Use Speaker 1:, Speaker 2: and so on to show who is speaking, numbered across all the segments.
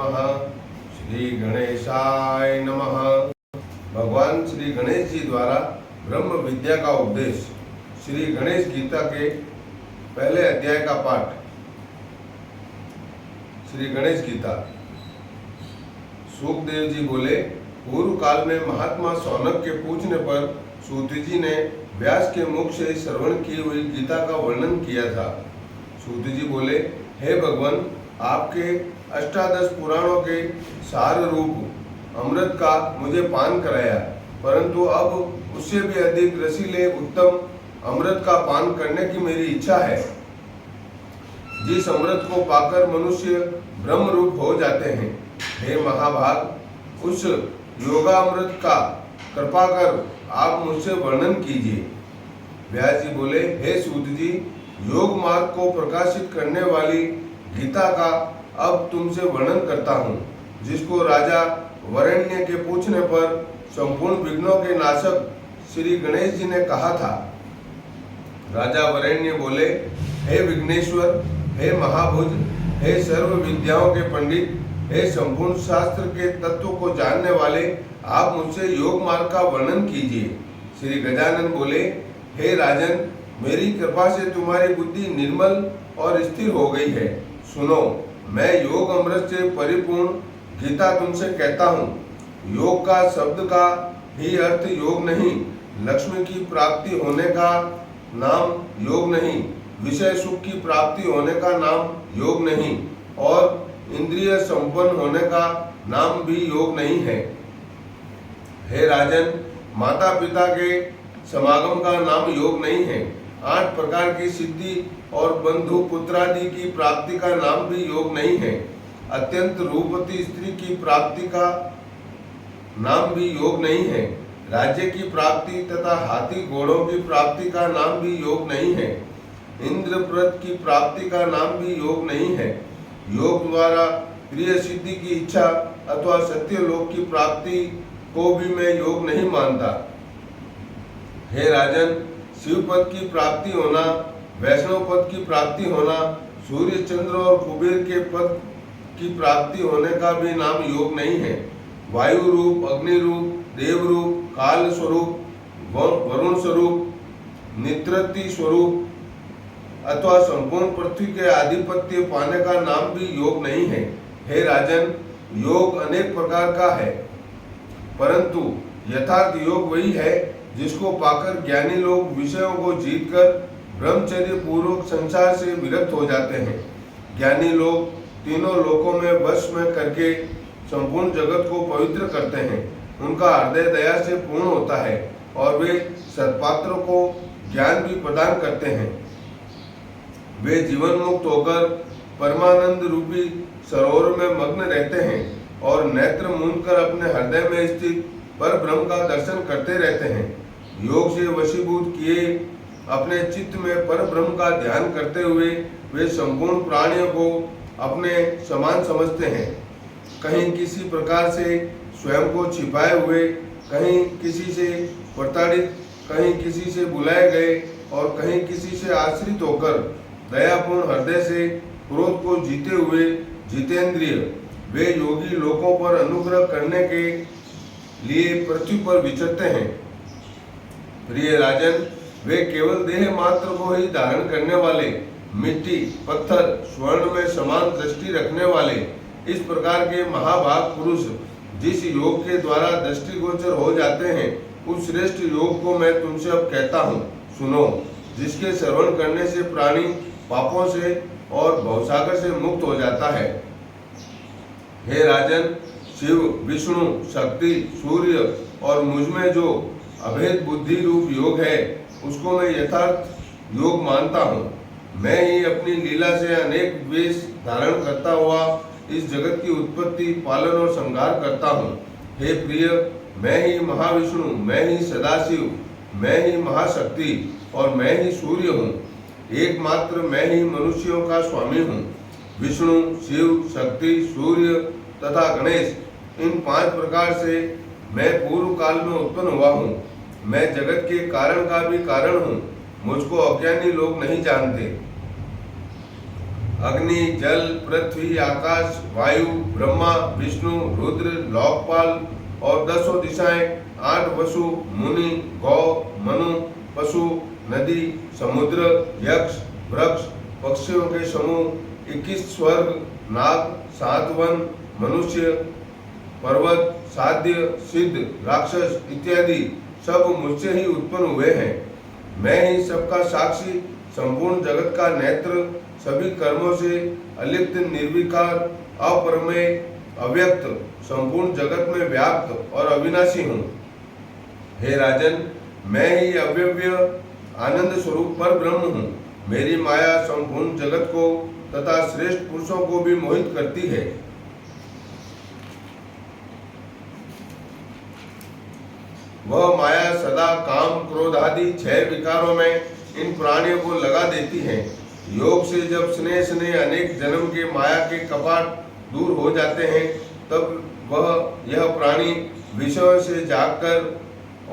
Speaker 1: नमः। श्री गणेशाय नमः। भगवान श्री गणेश जी द्वारा ब्रह्म विद्या का उपदेश। श्री गणेश गीता के पहले अध्याय का पाठ। श्री गणेश गीता। सुखदेव जी बोले, पूर्व काल में महात्मा शौनक के पूछने पर सूत जी ने व्यास के मुख से श्रवण की हुई गीता का वर्णन किया था। सूत जी बोले, हे भगवान, आपके अष्टादश पुराणों के सार रूप अमृत का मुझे पान कराया, परंतु अब उससे भी अधिक रसीले उत्तम अमृत का पान करने की मेरी इच्छा है। जिस अमृत को पाकर मनुष्य ब्रह्म रूप हो जाते हैं, हे महाभाग, उस योगामृत का कृपा कर आप मुझसे वर्णन कीजिए। व्यास जी बोले, हे सूत जी, योग मार्ग को प्रकाशित करने वाली गीता का अब तुमसे वर्णन करता हूँ, जिसको राजा वरेण्य के पूछने पर संपूर्ण विघ्नों के नाशक श्री गणेश जी ने कहा था। राजा वरेण्य बोले, हे विघ्नेश्वर, हे महाभुज, हे सर्व विद्याओं के पंडित, हे संपूर्ण शास्त्र के तत्व को जानने वाले, आप मुझसे योग मार्ग का वर्णन कीजिए। श्री गजानन बोले, हे राजन, मेरी कृपा से तुम्हारी बुद्धि निर्मल और स्थिर हो गई है। सुनो, मैं योग अमृत से परिपूर्ण गीता तुमसे कहता हूँ। योग का शब्द का ही अर्थ योग नहीं, लक्ष्मी की प्राप्ति होने का नाम योग नहीं, विषय सुख की प्राप्ति होने का नाम योग नहीं, और इंद्रिय संपन्न होने का नाम भी योग नहीं है। हे राजन, माता पिता के समागम का नाम योग नहीं है। 8 प्रकार की सिद्धि और बंधु पुत्रादि की प्राप्ति का नाम भी योग नहीं है। अत्यंत रूपवती स्त्री की प्राप्ति का नाम भी योग नहीं है। राज्य की प्राप्ति तथा हाथी घोड़ों की प्राप्ति का नाम भी योग नहीं है। इंद्रप्रथ की प्राप्ति का नाम भी योग नहीं है। योग द्वारा प्रिय सिद्धि की इच्छा अथवा सत्य लोक की प्राप्ति को भी मैं योग नहीं मानता। हे राजन, शिव पद की प्राप्ति होना, वैष्णव पद की प्राप्ति होना, सूर्य चंद्र और कुबेर के पद की प्राप्ति होने का भी नाम योग नहीं है। वायु रूप, अग्नि रूप, देव रूप, काल स्वरूप, वरुण स्वरूप, नित्रति स्वरूप अथवा संपूर्ण पृथ्वी के आधिपत्य पाने का नाम भी योग नहीं है। हे राजन, योग अनेक प्रकार का है, परंतु यथार्थ योग वही है जिसको पाकर ज्ञानी लोग विषयों को जीतकर ब्रह्मचर्य पूर्वक संसार से विरक्त हो जाते हैं। ज्ञानी लोग तीनों लोकों में वश में करके संपूर्ण जगत को पवित्र करते हैं। उनका हृदय दया से पूर्ण होता है और वे सत्पात्रों को ज्ञान भी प्रदान करते हैं। वे जीवन मुक्त होकर परमानंद रूपी सरोवर में मग्न रहते हैं और नेत्र मूंद कर अपने हृदय में स्थित पर ब्रह्म का दर्शन करते रहते हैं। योग से वशीभूत किए अपने चित्त में पर ब्रह्म का ध्यान करते हुए वे संपूर्ण प्राणियों को अपने समान समझते हैं। कहीं किसी प्रकार से स्वयं को छिपाए हुए, कहीं किसी से प्रताड़ित, कहीं किसी से बुलाए गए और कहीं किसी से आश्रित होकर दयापूर्ण हृदय से क्रोध को जीते हुए जितेंद्रिय, वे योगी लोगों पर अनुग्रह करने के लिए पृथ्वी पर विचरते हैं। प्रिय राजन, वे केवल देह मात्र को ही धारण करने वाले, मिट्टी, पत्थर, स्वर्ण में समान दृष्टि रखने वाले, इस प्रकार के महाभाग पुरुष जिस योग के द्वारा दृष्टिगोचर हो जाते हैं, उस श्रेष्ठ योग को मैं तुमसे अब कहता हूँ। सुनो, जिसके श्रवण करने से प्राणी पापों से और भवसागर से मुक्त हो जाता है। हे राजन, शिव, विष्णु, शक्ति, सूर्य और मुझमें जो अभेद बुद्धि रूप योग है, उसको मैं यथार्थ योग मानता हूँ। मैं ही अपनी लीला से अनेक वेश धारण करता हुआ इस जगत की उत्पत्ति, पालन और संहार करता हूँ। हे प्रिय, मैं ही महाविष्णु, मैं ही सदाशिव, मैं ही महाशक्ति और मैं ही सूर्य हूँ। एकमात्र मैं ही मनुष्यों का स्वामी हूँ। विष्णु, शिव, शक्ति, सूर्य तथा गणेश, इन 5 प्रकार से मैं पूर्व काल में उत्पन्न हुआ हूँ। मैं जगत के कारण का भी कारण हूँ। मुझको अज्ञानी लोग नहीं जानते। अग्नि, जल, पृथ्वी, आकाश, वायु, ब्रह्मा, विष्णु, रुद्र, लोकपाल और 10 दिशाएं, 8 वसु, मुनि, गौ, मनु, पशु, नदी, समुद्र, यक्ष, वृक्ष, पक्षियों के समूह, 21 स्वर्ग, नाग, 7 वन, मनुष्य, पर्वत, साध्य, सिद्ध, राक्षस इत्यादि सब मुझसे ही उत्पन्न हुए हैं। मैं ही सबका साक्षी, संपूर्ण जगत का नेत्र, सभी कर्मों से अलिप्त, निर्विकार, अपरमेय, अव्यक्त, संपूर्ण जगत में व्याप्त और अविनाशी हूँ। हे राजन, मैं ही अव्यव्य आनंद स्वरूप पर ब्रह्म हूँ। मेरी माया संपूर्ण जगत को तथा श्रेष्ठ पुरुषों को भी मोहित करती है। वह माया सदा काम, क्रोध आदि 6 विकारों में इन प्राणियों को लगा देती है। योग से जब स्नेह स्नेह अनेक जन्म के माया के कपाट दूर हो जाते हैं, तब वह यह प्राणी विषयों से जागकर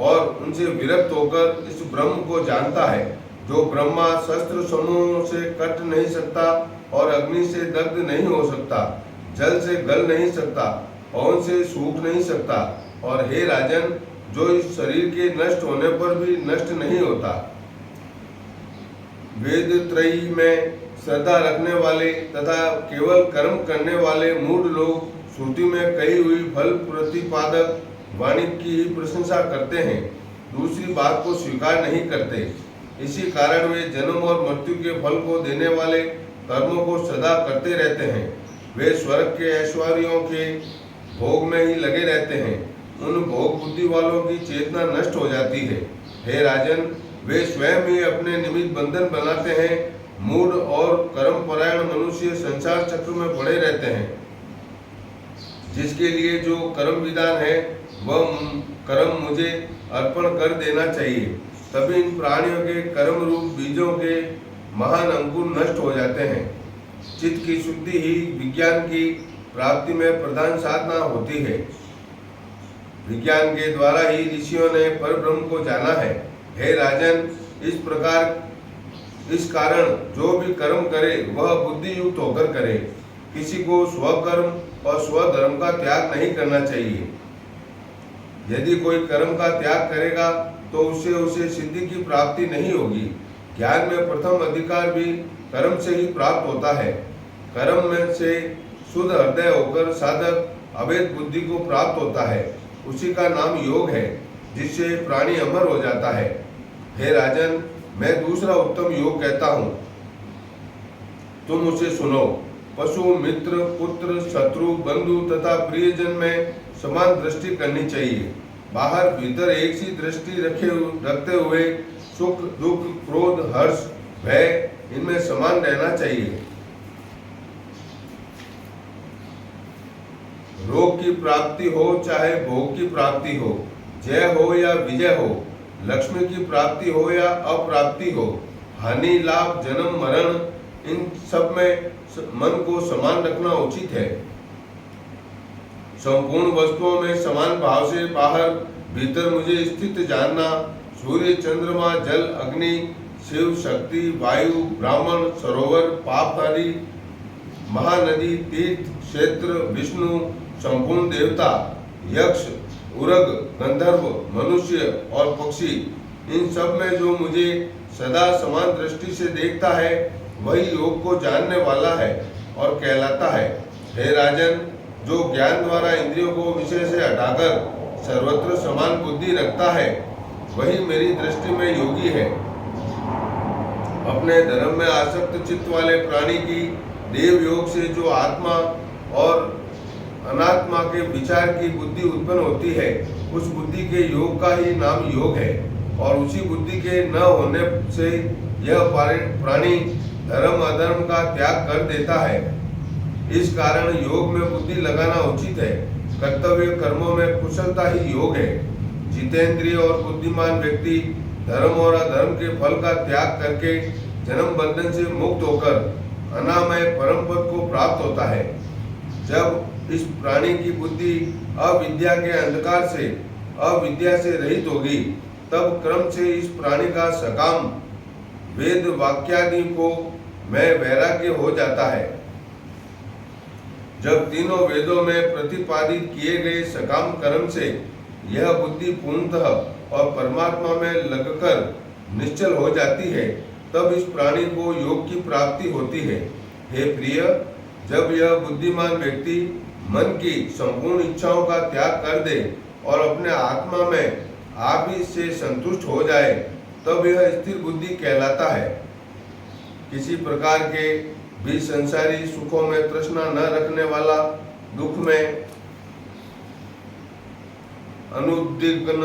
Speaker 1: और उनसे विरक्त होकर इस ब्रह्म को जानता है, जो ब्रह्मा शस्त्र समूह से कट नहीं सकता और अग्नि से दग्ध नहीं हो सकता, जल से गल नहीं सकता, पवन से सूख नहीं सकता, और हे राजन, जो इस शरीर के नष्ट होने पर भी नष्ट नहीं होता। वेद त्रयी में श्रद्धा रखने वाले तथा केवल कर्म करने वाले मूढ़ लोग श्रुति में कही हुई फल प्रतिपादक वाणी की ही प्रशंसा करते हैं, दूसरी बात को स्वीकार नहीं करते। इसी कारण वे जन्म और मृत्यु के फल को देने वाले कर्मों को सदा करते रहते हैं। वे स्वर्ग के ऐश्वर्यों के भोग में ही लगे रहते हैं। उन भोग बुद्धि वालों की चेतना नष्ट हो जाती है। हे राजन, वे स्वयं ही अपने निमित्त बंधन बनाते हैं। मूढ़ और कर्मपरायण मनुष्य संसार चक्र में पड़े रहते हैं। जिसके लिए जो कर्म विधान है वह कर्म मुझे अर्पण कर देना चाहिए, तभी इन प्राणियों के कर्म रूप बीजों के महान अंकुर नष्ट हो जाते हैं। चित्त की शुद्धि ही विज्ञान की प्राप्ति में प्रधान साधना होती है। विज्ञान के द्वारा ही ऋषियों ने परब्रह्म को जाना है। हे राजन, इस कारण जो भी कर्म करे वह बुद्धि युक्त होकर करे। किसी को स्वकर्म और स्वधर्म का त्याग नहीं करना चाहिए। यदि कोई कर्म का त्याग करेगा तो उससे उसे सिद्धि की प्राप्ति नहीं होगी। ज्ञान में प्रथम अधिकार भी कर्म से ही प्राप्त होता है। कर्म में से शुद्ध हृदय होकर साधक अभेद बुद्धि को प्राप्त होता है। उसी का नाम योग है, जिससे प्राणी अमर हो जाता है। हे राजन, मैं दूसरा उत्तम योग कहता हूँ, तुम उसे सुनो। पशु, मित्र, पुत्र, शत्रु, बंधु तथा प्रियजन में समान दृष्टि करनी चाहिए। बाहर भीतर एक सी दृष्टि रखते हुए सुख, दुख, क्रोध, हर्ष, भय इनमें समान रहना चाहिए। रोग की प्राप्ति हो चाहे भोग की प्राप्ति हो, जय हो या विजय हो, लक्ष्मी की प्राप्ति हो या अप्राप्ति हो, हानि, लाभ, जन्म, मरण, इन सब में मन को समान रखना उचित है। संपूर्ण वस्तुओं में समान भाव से बाहर भीतर मुझे स्थित जानना। सूर्य, चंद्रमा, जल, अग्नि, शिव, शक्ति, वायु, ब्राह्मण, सरोवर, पापधारी, महानदी, तीर्थ, क्षेत्र, विष्णु, संपूर्ण देवता, यक्ष, उरग, गंधर्व, मनुष्य और पक्षी, इन सब में जो मुझे सदा समान दृष्टि से देखता है वही योग को जानने वाला है और कहलाता है। हे राजन, जो ज्ञान द्वारा इंद्रियों को विषय से हटाकर सर्वत्र समान बुद्धि रखता है वही मेरी दृष्टि में योगी है। अपने धर्म में आसक्त चित्त वाले प्राणी की देव योग से जो आत्मा और अनात्मा के विचार की बुद्धि उत्पन्न होती है, उस बुद्धि के योग का ही नाम योग है। और उसी बुद्धि के न होने से यह प्राणी धर्म अधर्म का त्याग कर देता है। इस कारण योग में बुद्धि लगाना उचित है। कर्तव्य कर्मों में कुशलता ही योग है। जितेंद्रिय और बुद्धिमान व्यक्ति धर्म और अधर्म के फल का त्याग करके जन्म बंधन से मुक्त होकर अनामय परम पद को प्राप्त होता है। जब इस प्राणी की बुद्धि अविद्या के अंधकार से अविद्या से रहित होगी, तब क्रम से इस प्राणी का सकाम वेद वाक्यादि को में वैराग्य हो जाता है। जब तीनों वेदों में प्रतिपादित किए गए सकाम कर्म से यह बुद्धि पूर्णतः और परमात्मा में लगकर निश्चल हो जाती है, तब इस प्राणी को योग की प्राप्ति होती है। हे प्रिय, जब यह बुद्धिमान व्यक्ति मन की संपूर्ण इच्छाओं का त्याग कर दे और अपने आत्मा में आप ही से संतुष्ट हो जाए, तब यह स्थिर बुद्धि कहलाता है। किसी प्रकार के भी संसारी सुखों में तृष्णा न रखने वाला, दुख में अनुद्विग्न,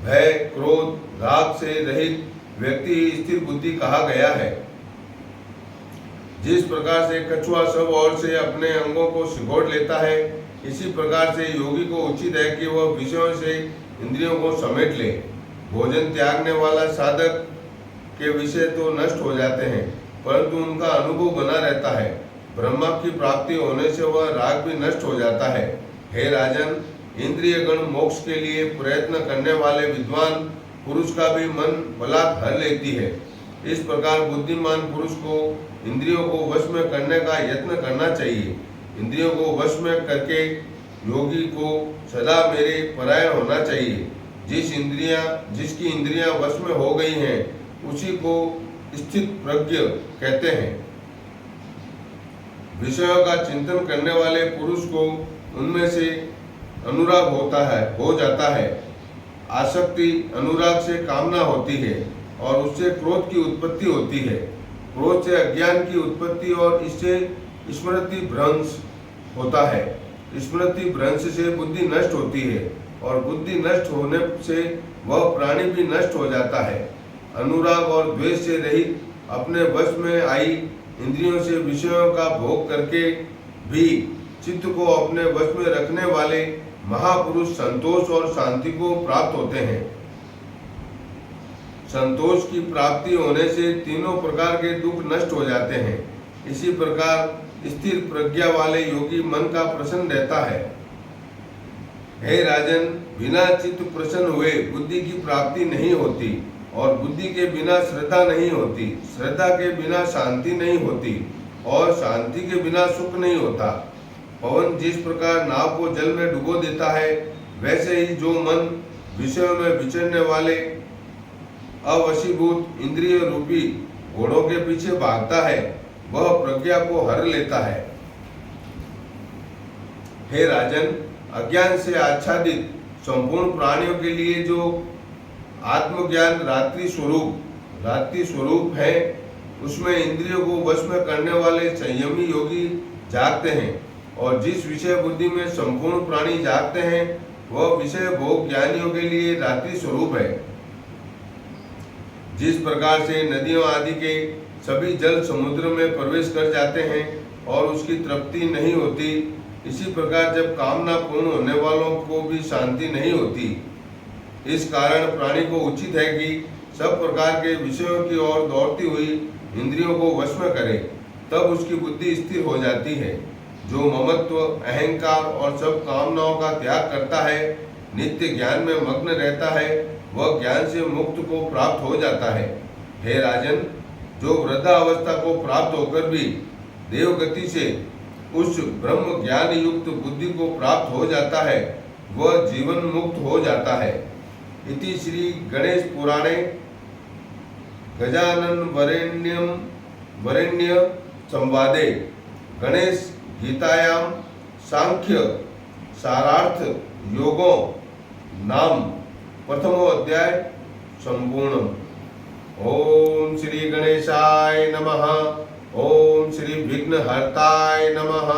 Speaker 1: भय, क्रोध, राग से रहित व्यक्ति ही स्थिर बुद्धि कहा गया है। जिस प्रकार से कछुआ सब ओर से अपने अंगों को सिकोड़ लेता है, इसी प्रकार से योगी को उचित है कि वह विषयों से इंद्रियों को समेट ले। भोजन त्यागने वाला साधक के विषय तो नष्ट हो जाते हैं, परंतु उनका अनुभव बना रहता है। ब्रह्मा की प्राप्ति होने से वह राग भी नष्ट हो जाता है। हे राजन, इंद्रिय गण मोक्ष के लिए प्रयत्न करने वाले विद्वान पुरुष का भी मन बलात् हर लेती है। इस प्रकार बुद्धिमान पुरुष को इंद्रियों को वश में करने का यत्न करना चाहिए। इंद्रियों को वश में करके योगी को सदा मेरे परायण होना चाहिए। जिसकी इंद्रियां वश में हो गई हैं, उसी को स्थित प्रज्ञ कहते हैं। विषयों का चिंतन करने वाले पुरुष को उनमें से अनुराग हो जाता है। आसक्ति, अनुराग से कामना होती है और उससे क्रोध की उत्पत्ति होती है। क्रोध से अज्ञान की उत्पत्ति और इससे स्मृति भ्रंश होता है। स्मृति भ्रंश से बुद्धि नष्ट होती है और बुद्धि नष्ट होने से वह प्राणी भी नष्ट हो जाता है। अनुराग और द्वेष से रहित, अपने वश में आई इंद्रियों से विषयों का भोग करके भी चित्त को अपने वश में रखने वाले महापुरुष संतोष और शांति को प्राप्त होते हैं। संतोष की प्राप्ति होने से तीनों प्रकार के दुख नष्ट हो जाते हैं। इसी प्रकार स्थिर प्रज्ञा वाले योगी मन का प्रसन्न रहता है। हे राजन, बिना चित्त प्रसन्न हुए बुद्धि की प्राप्ति नहीं होती और बुद्धि के बिना श्रद्धा नहीं होती। श्रद्धा के बिना शांति नहीं होती और शांति के बिना सुख नहीं होता। पवन जिस प्रकार नाव को जल में डुबो देता है, वैसे ही जो मन विषयों में विचरने वाले अवशीभूत इंद्रिय रूपी घोड़ों के पीछे भागता है, वह प्रज्ञा को हर लेता है। हे राजन, अज्ञान से आच्छादित संपूर्ण प्राणियों के लिए जो आत्मज्ञान रात्रि स्वरूप है, उसमें इंद्रियों को वश में करने वाले संयमी योगी जागते हैं। और जिस विषय बुद्धि में संपूर्ण प्राणी जागते हैं, वह विषय भोग ज्ञानियों के लिए रात्रि स्वरूप है। जिस प्रकार से नदियों आदि के सभी जल समुद्र में प्रवेश कर जाते हैं और उसकी तृप्ति नहीं होती, इसी प्रकार जब कामना पूर्ण होने वालों को भी शांति नहीं होती। इस कारण प्राणी को उचित है कि सब प्रकार के विषयों की ओर दौड़ती हुई इंद्रियों को वश में करे, तब उसकी बुद्धि स्थिर हो जाती है। जो ममत्व, अहंकार और सब कामनाओं का त्याग करता है, नित्य ज्ञान में मग्न रहता है, वह ज्ञान से मुक्त को प्राप्त हो जाता है। हे राजन, जो वृद्धावस्था को प्राप्त होकर भी देवगति से उस ब्रह्म ज्ञान युक्त बुद्धि को प्राप्त हो जाता है, वह जीवन मुक्त हो जाता है। इति श्री गणेश पुराणे गजानन वरेण्य संवादे गणेश गीतायाम सांख्य सारार्थ योगो नाम प्रथमो अध्याय संपूर्ण। ओम श्री गणेशाय नमः। ओम श्री विघ्नहर्ताय नमः।